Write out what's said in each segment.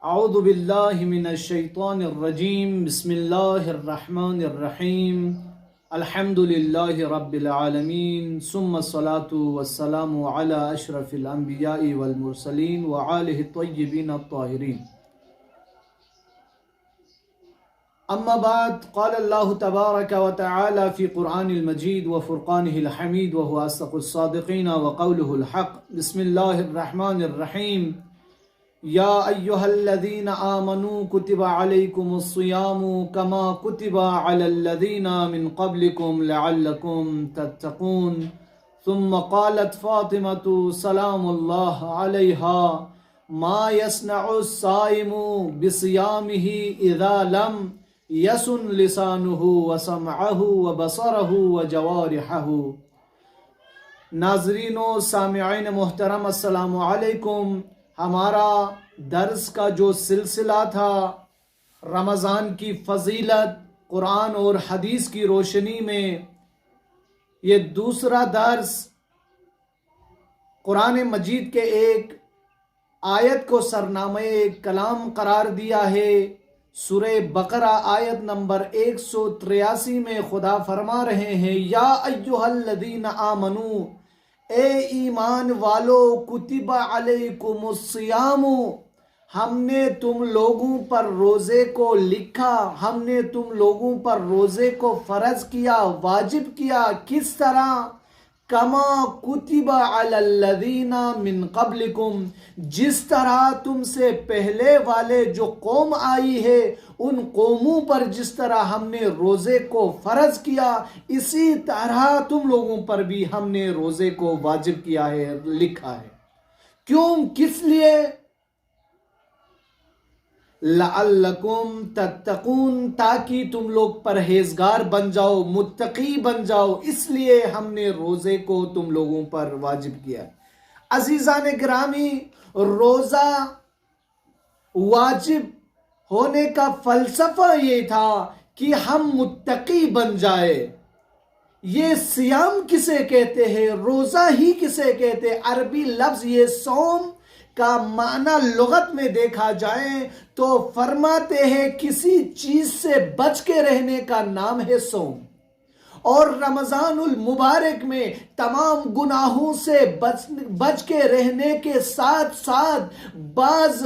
اعوذ باللہ من الشیطان الرجیم بسم اللہ الرحمن الرحیم الحمد للہ رب العالمین ثم الصلاة والسلام علی اشرف الانبیاء والمرسلین وآلہ الطیبین الطاہرین اما بعد قال اللہ تبارک وتعالی فی قرآن المجید وفرقانہ الحمید وهو اصدق الصادقین وقولہ الحق بسم اللہ الرحمن الرحیم یا ایہا الذین آمنوا کتب علیکم الصیام کما کتب علی الذین من قبلکم لعلکم تتقون ثم قالت فاطمة سلام اللہ علیہا ما یصنع الصائم بصیامہ اذا لم یسن لسانہ وسمعہ وبصرہ وجوارحہ۔ ناظرین و سامعین محترم السلام علیکم۔ ہمارا درس کا جو سلسلہ تھا رمضان کی فضیلت قرآن اور حدیث کی روشنی میں، یہ دوسرا درس قرآن مجید کے ایک آیت کو سرنامہ کلام قرار دیا ہے۔ سورہ بقرہ آیت نمبر 183 میں خدا فرما رہے ہیں یا ایھا الذین آمنو، اے ایمان والو، کتب علیکم الصیام، ہم نے تم لوگوں پر روزے کو لکھا، ہم نے تم لوگوں پر روزے کو فرض کیا، واجب کیا۔ کس طرح؟ کما کتب علی الذین من قبلکم، جس طرح تم سے پہلے والے جو قوم آئی ہے ان قوموں پر جس طرح ہم نے روزے کو فرض کیا، اسی طرح تم لوگوں پر بھی ہم نے روزے کو واجب کیا ہے، لکھا ہے۔ کیوں؟ کس لیے؟ لعلکم تتقون، تاکہ تم لوگ پرہیزگار بن جاؤ، متقی بن جاؤ، اس لیے ہم نے روزے کو تم لوگوں پر واجب کیا۔ عزیزان گرامی، روزہ واجب ہونے کا فلسفہ یہ تھا کہ ہم متقی بن جائے۔ یہ سیام کسے کہتے ہیں؟ روزہ ہی کسے کہتے ہیں؟ عربی لفظ یہ صوم کا معنی لغت میں دیکھا جائے تو فرماتے ہیں کسی چیز سے بچ کے رہنے کا نام ہے صوم، اور رمضان المبارک میں تمام گناہوں سے بچ کے رہنے کے ساتھ ساتھ بعض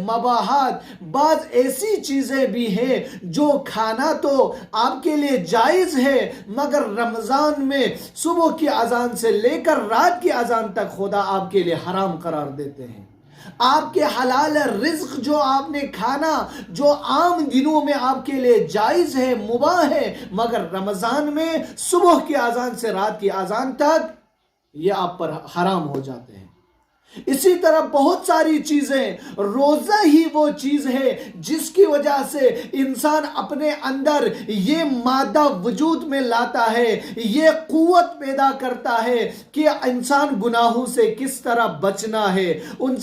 مباحات، بعض ایسی چیزیں بھی ہیں جو کھانا تو آپ کے لیے جائز ہے، مگر رمضان میں صبح کی اذان سے لے کر رات کی اذان تک خدا آپ کے لیے حرام قرار دیتے ہیں۔ آپ کے حلال رزق جو آپ نے کھانا، جو عام دنوں میں آپ کے لیے جائز ہے، مباح ہے، مگر رمضان میں صبح کی اذان سے رات کی اذان تک یہ آپ پر حرام ہو جاتے ہیں۔ اسی طرح بہت ساری چیزیں، روزہ ہی وہ چیز ہے جس کی وجہ سے انسان اپنے اندر یہ مادہ وجود میں لاتا ہے، یہ قوت پیدا کرتا ہے کہ انسان گناہوں سے کس طرح بچنا ہے۔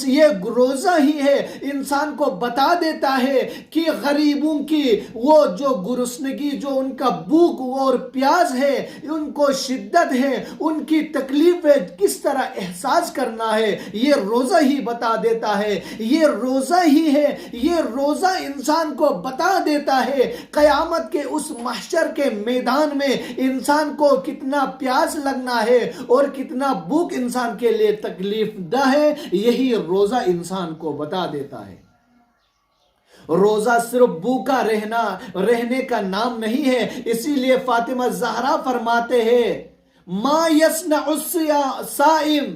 یہ روزہ ہی ہے انسان کو بتا دیتا ہے کہ غریبوں کی وہ جو گرسنگی، جو ان کا بھوک اور پیاس ہے، ان کو شدت ہے، ان کی تکلیف کس طرح احساس کرنا ہے، یہ روزہ ہی بتا دیتا ہے۔ یہ روزہ ہی ہے، یہ روزہ انسان کو بتا دیتا ہے قیامت کے اس محشر کے میدان میں انسان کو کتنا پیاس لگنا ہے اور کتنا بھوک انسان کے لیے تکلیف دہ ہے، یہی روزہ انسان کو بتا دیتا ہے۔ روزہ صرف بھوکا رہنے کا نام نہیں ہے، اسی لیے فاطمہ زہرا فرماتے ہیں ما یصنع الصائم،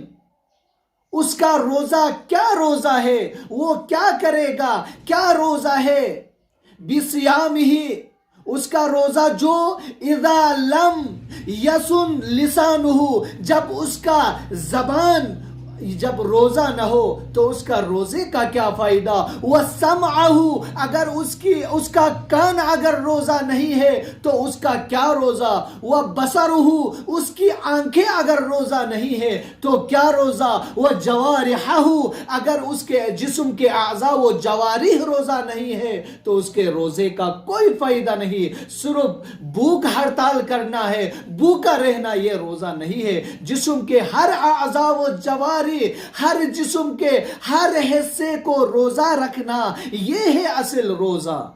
اس کا روزہ کیا روزہ ہے، وہ کیا کرے گا، کیا روزہ ہے؟ بصیامہ، اس کا روزہ جو اذا لم یسن لسانہ، جب اس کا زبان، جب روزہ نہ ہو تو اس کا روزے کا کیا فائدہ؟ وَسَمْعَهُ، اگر اس کا کان اگر روزہ نہیں ہے تو اس کا کیا روزہ؟ وَبَصَرُهُ، اس کی آنکھیں اگر روزہ نہیں ہے تو کیا روزہ؟ وَجَوَارِحَهُ، اگر اس کے جسم کے اعضاء و جوارح روزہ نہیں ہے تو اس کے روزے کا کوئی فائدہ نہیں۔ صرف بھوک ہڑتال کرنا ہے، بھوکا رہنا، یہ روزہ نہیں ہے۔ جسم کے ہر اعضاء و جوارح ہماری ہر جسم کے ہر حصے کو روزہ رکھنا، یہ ہے اصل روزہ۔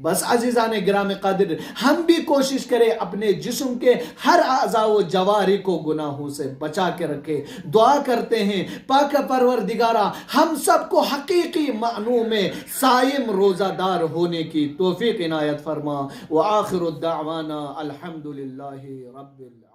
بس عزیزان گرامی قدر، ہم بھی کوشش کریں اپنے جسم کے ہر اعضاء و جوارح کو گناہوں سے بچا کے رکھے۔ دعا کرتے ہیں پاک پروردگارہ ہم سب کو حقیقی معنوں میں صائم روزہ دار ہونے کی توفیق عنایت فرما۔ وآخر الدعوانا الحمدللہ رب العالمین۔